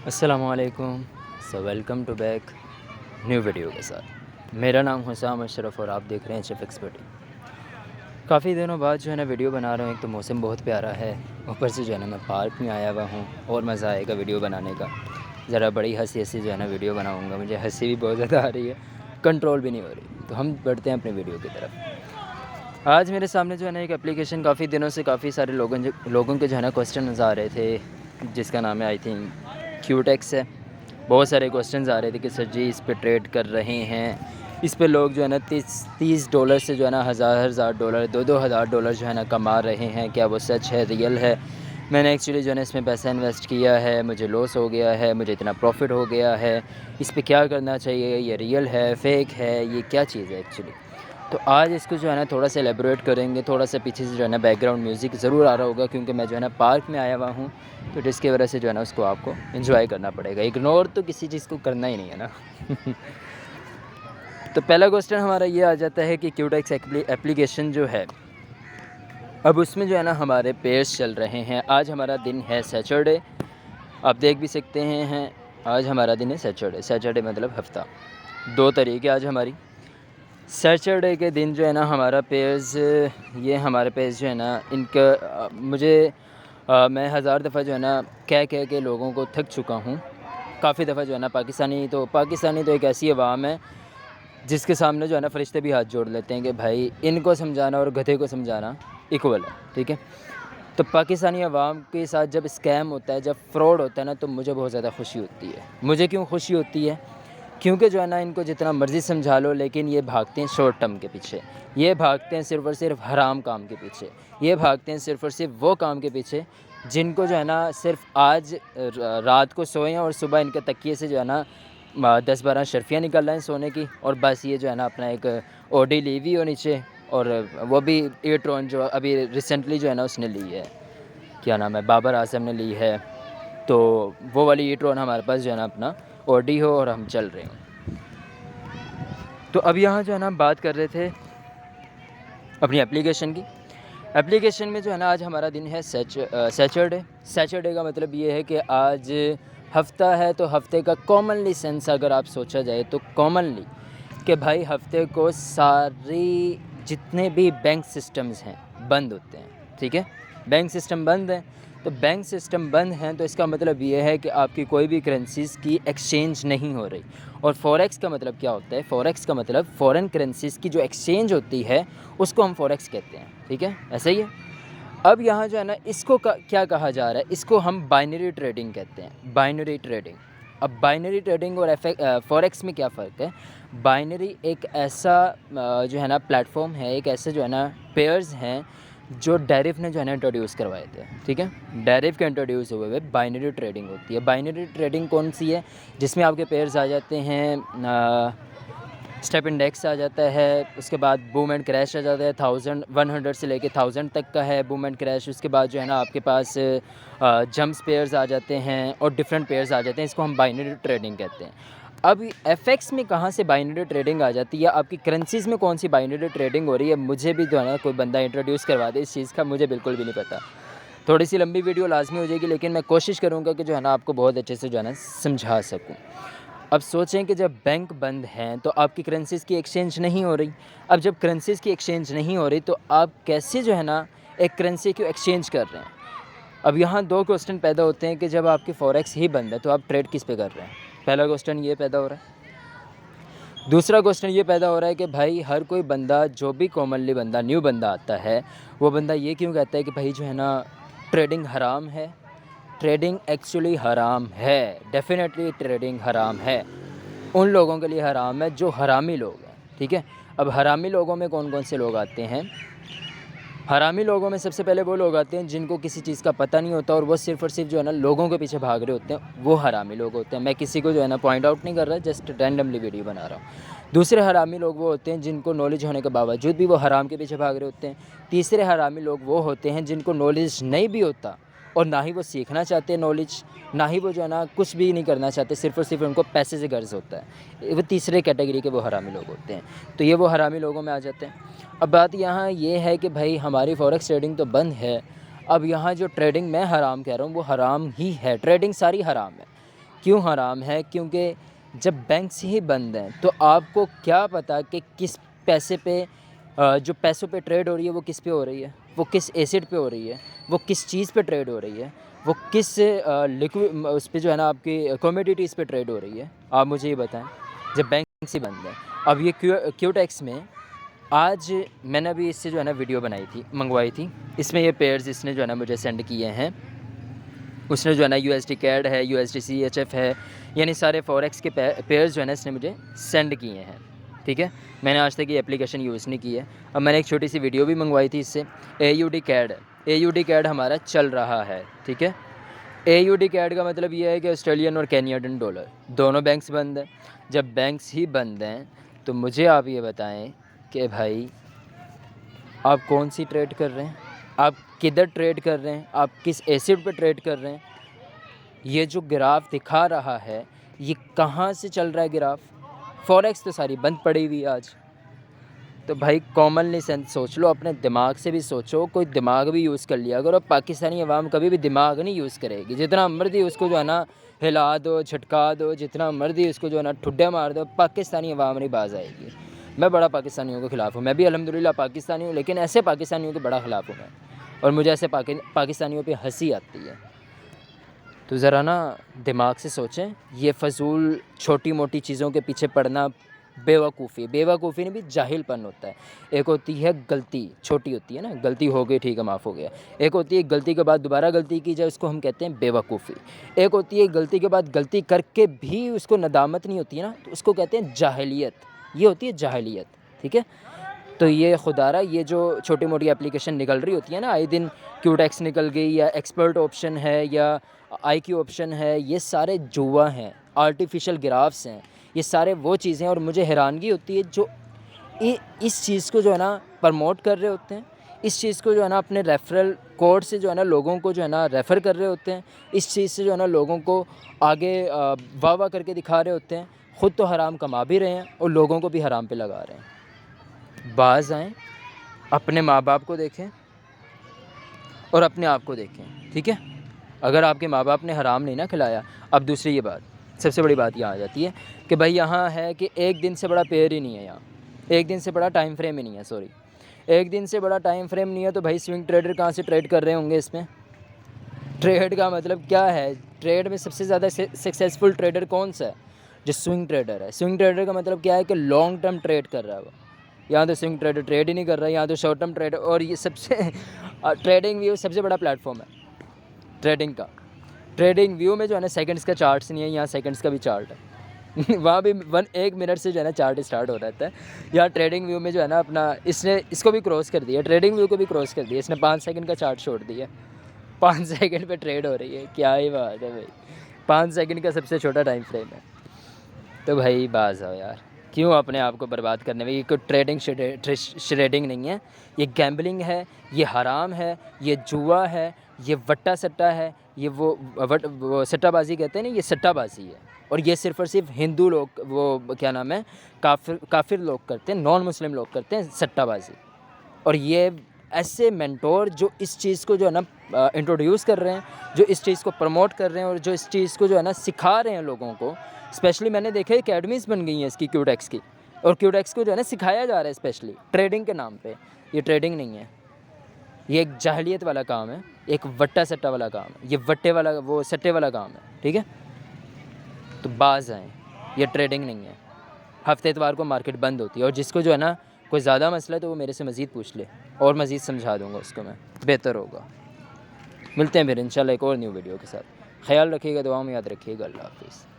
अस्सलामुअलैकुम। Welcome to back new video के साथ। मेरा नाम हुसाम अशरफ और आप देख रहे हैं चिफ एक्सपर्टी। काफ़ी दिनों बाद जो है ना वीडियो बना रहा हूँ। एक तो मौसम बहुत प्यारा है, ऊपर से जो है ना मैं पार्क में आया हुआ हूँ और मज़ा आएगा वीडियो बनाने का। ज़रा बड़ी हंसी हंसी जो है ना वीडियो बनाऊँगा। मुझे हंसी भी बहुत ज़्यादा आ रही है, कंट्रोल भी नहीं हो रही। तो हम बढ़ते हैं अपनी वीडियो की तरफ। आज मेरे सामने जो है ना एक एप्लीकेशन, काफ़ी दिनों से काफ़ी सारे लोगों के जो है ना क्वेश्चन आ रहे थे, जिसका नाम है आई थिंक क्यूटेक्स है। बहुत सारे क्वेश्चंस आ रहे थे कि सर जी इस पे ट्रेड कर रहे हैं, इस पे लोग जो है ना $30 से जो है ना हज़ार डॉलर, दो हज़ार डॉलर जो है ना कमा रहे हैं। क्या वो सच है, रियल है? मैंने एक्चुअली जो है ना इसमें पैसा इन्वेस्ट किया है, मुझे लॉस हो गया है, मुझे इतना प्रॉफिट हो गया है, इस पे क्या करना चाहिए? ये रियल है, फेक है, ये क्या चीज़ है एक्चुअली? तो आज इसको जो है ना थोड़ा सा एलेबोरेट करेंगे। थोड़ा सा पीछे से जो है ना बैकग्राउंड म्यूज़िक ज़रूर आ रहा होगा, क्योंकि मैं जो है ना पार्क में आया हुआ हूँ, तो जिसकी वजह से जो है ना उसको आपको एंजॉय करना पड़ेगा। इग्नोर तो किसी चीज़ को करना ही नहीं है ना। तो पहला क्वेश्चन हमारा ये आ जाता है कि क्यूटेक्स एप्लीकेशन जो है, अब उसमें जो है ना हमारे पेयर्स चल रहे हैं। आज हमारा दिन है सैटरडे, आप देख भी सकते हैं। आज हमारा दिन है सैटरडे, सैटरडे मतलब हफ्ता 2 तारीख है आज हमारी। सैटरडे के दिन जो है ना हमारा पेयर्स, ये हमारे पेयर्स जो है ना इनका मैं हज़ार दफ़ा जो है ना कह के लोगों को थक चुका हूँ। काफ़ी दफ़ा जो है ना पाकिस्तानी तो एक ऐसी अवाम है जिसके सामने जो है ना फ़रिश्ते भी हाथ जोड़ लेते हैं कि भाई इनको समझाना और गधे को समझाना इक्वल है, ठीक है। तो पाकिस्तानी अवाम के साथ जब स्कैम होता है, जब फ्रॉड होता है ना, तो मुझे बहुत ज़्यादा खुशी होती है। मुझे क्यों खुशी होती है? क्योंकि जो है ना इनको जितना मर्ज़ी समझा लो, लेकिन ये भागते हैं शॉर्ट टर्म के पीछे। ये भागते हैं सिर्फ़ और सिर्फ हराम काम के पीछे। ये भागते हैं सिर्फ़ और सिर्फ वो काम के पीछे जिनको जो है ना सिर्फ आज रात को सोएं और सुबह इनके तकिए से जो है ना 10-12 शर्फियाँ निकल रहे हैं सोने की, और बस ये जो है ना अपना एक ओडी ली हुई हो नीचे, और वो भी ईट्रॉन जो अभी रिसेंटली जो है ना उसने ली है, क्या नाम है, बाबर आज़म ने ली है। तो वो वाली ईट्रॉन हमारे पास जो है ना अपना ओडी हो और हम चल रहे हैं। तो अब यहाँ जो है ना हम बात कर रहे थे अपनी एप्लीकेशन की। एप्लीकेशन में जो है ना आज हमारा दिन है सैटरडे। सैटरडे का मतलब ये है कि आज हफ्ता है, तो हफ्ते का कॉमनली सेंस अगर आप सोचा जाए तो कॉमनली कि भाई हफ्ते को सारी जितने भी बैंक सिस्टम्स हैं बंद होते हैं, ठीक है। बैंक सिस्टम बंद हैं, तो बैंक सिस्टम बंद हैं तो इसका मतलब ये है कि आपकी कोई भी करेंसीज़ की एक्सचेंज नहीं हो रही। और फॉरेक्स का मतलब क्या होता है? फॉरेक्स का मतलब फ़ॉरेन करेंसीज़ की जो एक्सचेंज होती है उसको हम फॉरेक्स कहते हैं, ठीक है, ऐसा ही है। अब यहाँ जो है ना इसको क्या कहा जा रहा है? इसको हम बाइनरी ट्रेडिंग कहते हैं, बाइनरी ट्रेडिंग। अब बाइनरी ट्रेडिंग और फॉरेक्स में क्या फ़र्क है? बाइनरी एक ऐसा जो है ना प्लेटफॉर्म है, एक ऐसे जो है ना पेयर्स हैं जो डेरिव ने जो है ना इंट्रोड्यूस करवाए थे, ठीक है। डेरिव के इंट्रोड्यूस हुए हुए बाइनरी ट्रेडिंग होती है। बाइनरी ट्रेडिंग कौन सी है? जिसमें आपके पेयर्स आ जाते हैं, स्टेप इंडेक्स आ जाता है, उसके बाद बूम एंड क्रैश आ जाता है, 1100 से लेके 1000 तक का है बूम एंड क्रैश। उसके बाद जो है ना आपके पास जंप्स पेयर्स आ जाते हैं और डिफरेंट पेयर्स आ जाते हैं। इसको हम बाइनरी ट्रेडिंग कहते हैं। अब एफएक्स में कहाँ से बाइनरी ट्रेडिंग आ जाती है? आपकी करेंसीज़ में कौन सी बाइनरी ट्रेडिंग हो रही है? मुझे भी जो है ना कोई बंदा इंट्रोड्यूस करवा दे इस चीज़ का, मुझे बिल्कुल भी नहीं पता। थोड़ी सी लंबी वीडियो लाजमी हो जाएगी, लेकिन मैं कोशिश करूँगा कि जो है ना आपको बहुत अच्छे से जो है ना समझा सकूँ। अब सोचें कि जब बैंक बंद हैं तो आपकी करेंसीज़ की एक्सचेंज नहीं हो रही। अब जब करेंसीज़ की एक्सचेंज नहीं हो रही तो आप कैसे जो है ना एक करेंसी को एक्सचेंज कर रहे हैं? अब यहाँ 2 क्वेश्चन पैदा होते हैं कि जब आपकी फॉरेक्स ही बंद है तो आप ट्रेड किस पे कर रहे हैं? पहला क्वेश्चन ये पैदा हो रहा है। दूसरा क्वेश्चन ये पैदा हो रहा है कि भाई हर कोई बंदा, जो भी कॉमनली बंदा, न्यू बंदा आता है, वो बंदा ये क्यों कहता है कि भाई जो है ना ट्रेडिंग हराम है? ट्रेडिंग एक्चुअली हराम है, डेफ़िनेटली ट्रेडिंग हराम है। उन लोगों के लिए हराम है जो हरामी लोग हैं, ठीक है। अब हरामी लोगों में कौन कौन से लोग आते हैं? हरामी लोगों में सबसे पहले वो लोग आते हैं जिनको किसी चीज़ का पता नहीं होता और वो सिर्फ़ और सिर्फ जो है ना लोगों के पीछे भाग रहे होते हैं, वो हरामी लोग होते हैं। मैं किसी को जो है ना पॉइंट आउट नहीं कर रहा, जस्ट रैंडमली वीडियो बना रहा हूँ। दूसरे हरामी लोग वो होते हैं जिनको नॉलेज होने के बावजूद भी वो हराम के पीछे भाग रहे होते हैं। तीसरे हरामी लोग वो होते हैं जिनको नॉलेज नहीं भी होता और ना ही वो सीखना चाहते हैं नॉलेज, ना ही वो जो है ना कुछ भी नहीं करना चाहते, सिर्फ़ और सिर्फ उनको पैसे से गर्ज़ होता है। वो तीसरे कैटेगरी के वो हरामी लोग होते हैं। तो ये वो हरामी लोगों में आ जाते हैं। अब बात यहाँ ये है कि भाई हमारी फॉरेक्स ट्रेडिंग तो बंद है। अब यहाँ जो ट्रेडिंग मैं हराम कह रहा हूँ वो हराम ही है, ट्रेडिंग सारी हराम है। क्यों हराम है? क्योंकि जब बैंक्स ही बंद हैं तो आपको क्या पता कि किस पैसे पे जो पैसों पे ट्रेड हो रही है वो किस पे हो रही है, वो किस एसेट पे हो रही है, वो किस चीज़ पे ट्रेड हो रही है, वो किस लिक्विड उस पे जो है ना आपकी कमोडिटीज़ पे ट्रेड हो रही है। आप मुझे ये बताएं, जब बैंक्स ही बंद है। अब ये क्यूटेक्स में आज मैंने अभी इससे जो है ना वीडियो बनाई थी, मंगवाई थी। इसमें ये पेयर्स इसने जो है ना मुझे सेंड किए हैं। उसने जो है ना USD CAD है, USD CHF है, यानी सारे फॉरेक्स के पेयर्स जो है ना इसने मुझे सेंड किए हैं। ठीक है, मैंने आज तक ये एप्लीकेशन यूज़ नहीं की है। अब मैंने एक छोटी सी वीडियो भी मंगवाई थी इससे। AUD CAD, AUD CAD हमारा चल रहा है। ठीक है, AUD CAD का मतलब ये है कि ऑस्ट्रेलियन और कैनेडियन डॉलर दोनों बैंक्स बंद हैं। जब बैंक्स ही बंद हैं तो मुझे आप ये बताएं कि भाई आप कौन सी ट्रेड कर रहे हैं, आप किधर ट्रेड कर रहे हैं, आप किस एसेट पे ट्रेड कर रहे हैं। ये जो ग्राफ दिखा रहा है ये कहाँ से चल रहा है ग्राफ? फॉरेक्स तो सारी बंद पड़ी हुई आज। तो भाई कॉमनली सेंस सोच लो, अपने दिमाग से भी सोचो, कोई दिमाग भी यूज़ कर लिया अगर। पाकिस्तानी अवाम कभी भी दिमाग नहीं यूज़ करेगी। जितना मर्जी उसको जो है ना हिला दो, झटका दो, जितना मर्जी उसको जो है ना ठुड्डे मार दो, पाकिस्तानी अवाम नहीं बाज आएगी। मैं बड़ा पाकिस्तानियों के ख़िलाफ़ हूँ, मैं भी अल्हम्दुलिल्लाह पाकिस्तानी हूँ, लेकिन ऐसे पाकिस्तानियों के बड़ा ख़िलाफ़ हूँ मैं। और मुझे ऐसे पाकिस्तानियों पे हंसी आती है। तो ज़रा ना दिमाग से सोचें, ये फ़जूल छोटी मोटी चीज़ों के पीछे पड़ना बेवकूफ़ी नहीं भी जाहिलपन होता है। एक होती है गलती, छोटी होती है ना, गलती हो गई ठीक है माफ़ हो गया। एक होती है गलती के बाद दोबारा गलती की जाए, उसको हम कहते हैं बेवकूफ़ी। एक होती है गलती के बाद गलती करके भी उसको नदामत नहीं होती है ना, तो उसको कहते हैं जाहिलियत। ये होती है जाहिलियत। ठीक है, तो ये खुदारा ये जो छोटी मोटी एप्लीकेशन निकल रही होती है ना, आए दिन क्यूटेक्स निकल गई, या एक्सपर्ट ऑप्शन है, या IQ ऑप्शन है, ये सारे जुआ हैं, आर्टिफिशियल ग्राफ्स हैं, ये सारे वो चीज़ें। और मुझे हैरानगी होती है जो इस चीज़ को जो है ना प्रमोट कर रहे होते हैं, इस चीज़ को जो है ना अपने रेफरल कोड से जो है ना लोगों को जो है ना रेफ़र कर रहे होते हैं, इस चीज़ से जो है ना लोगों को आगे वाह वाह करके दिखा रहे होते हैं। ख़ुद तो हराम कमा भी रहे हैं और लोगों को भी हराम पे लगा रहे हैं। बाज़ आएँ, अपने माँ बाप को देखें और अपने आप को देखें। ठीक है, अगर आपके माँ बाप ने हराम नहीं ना खिलाया। अब दूसरी ये बात, सबसे बड़ी बात यहाँ आ जाती है कि भाई यहाँ है कि एक दिन से बड़ा पेयर ही नहीं है, यहाँ एक दिन से बड़ा टाइम फ्रेम ही नहीं है। सॉरी, एक दिन से बड़ा टाइम फ्रेम नहीं है, तो भाई स्विंग ट्रेडर कहाँ से ट्रेड कर रहे होंगे इसमें? ट्रेड का मतलब क्या है? ट्रेड में सबसे ज़्यादा सक्सेसफुल ट्रेडर कौन सा है? जो स्विंग ट्रेडर है। स्विंग ट्रेडर का मतलब क्या है कि लॉन्ग टर्म ट्रेड कर रहा है वो। यहाँ तो स्विंग ट्रेडर ट्रेड ही नहीं कर रहा है, यहाँ तो शॉर्ट टर्म ट्रेडर। और ये सबसे ट्रेडिंग व्यू सबसे बड़ा प्लेटफॉर्म है ट्रेडिंग का। ट्रेडिंग व्यू में जो है ना सेकंड्स का चार्ट्स नहीं है, यहाँ सेकंड्स का भी चार्ट है वहाँ भी 1 मिनट से जो है ना चार्ट स्टार्ट हो रहता है। यहाँ ट्रेडिंग व्यू में जो है ना अपना इसने इसको भी क्रॉस कर दिया, ट्रेडिंग व्यू को भी क्रॉस कर दिया इसने। 5 सेकंड का चार्ट छोड़ दिया, 5 सेकंड पे ट्रेड हो रही है। क्या ही बात है भाई, 5 सेकंड का सबसे छोटा टाइम फ्रेम है। तो भाई बाज़ आओ यार, क्यों अपने आप को बर्बाद करने में? ये कोई ट्रेडिंग श्रेडिंग नहीं है, ये गैम्बलिंग है, ये हराम है, ये जुआ है, ये वट्टा सट्टा है, ये वो सट्टाबाज़ी कहते हैं ना, ये सट्टाबाज़ी है। और ये सिर्फ़ और सिर्फ हिंदू लोग, वो क्या नाम है, काफिर लोग करते हैं, नॉन मुस्लिम लोग करते हैं सट्टाबाज़ी। और ये ऐसे मेंटोर जो इस चीज़ को जो है ना इंट्रोड्यूस कर रहे हैं, जो इस चीज़ को प्रमोट कर रहे हैं और जो इस चीज़ को जो है ना सिखा रहे हैं लोगों को। स्पेशली मैंने देखा एकेडमीज़ बन गई हैं इसकी, क्यूटेक्स की, और क्यूटेक्स को जो है ना सिखाया जा रहा है स्पेशली ट्रेडिंग के नाम पे। ये ट्रेडिंग नहीं है, ये एक जाहिलियत वाला काम है, एक वट्टा सट्टा वाला काम है, ये वट्टे वाला वो सट्टे वाला काम है। ठीक है, तो बाज़ आएँ, ये ट्रेडिंग नहीं है। हफ्ते इतवार को मार्केट बंद होती है, और जिसको जो है ना कोई ज़्यादा मसला है तो वो मेरे से मज़ीद पूछ ले और मज़ीद समझा दूँगा उसको मैं, बेहतर होगा। मिलते हैं फिर इंशाल्लाह एक और न्यू वीडियो के साथ। ख्याल रखिएगा, दुआ में याद रखिएगा। अल्लाह हाफ़िज़।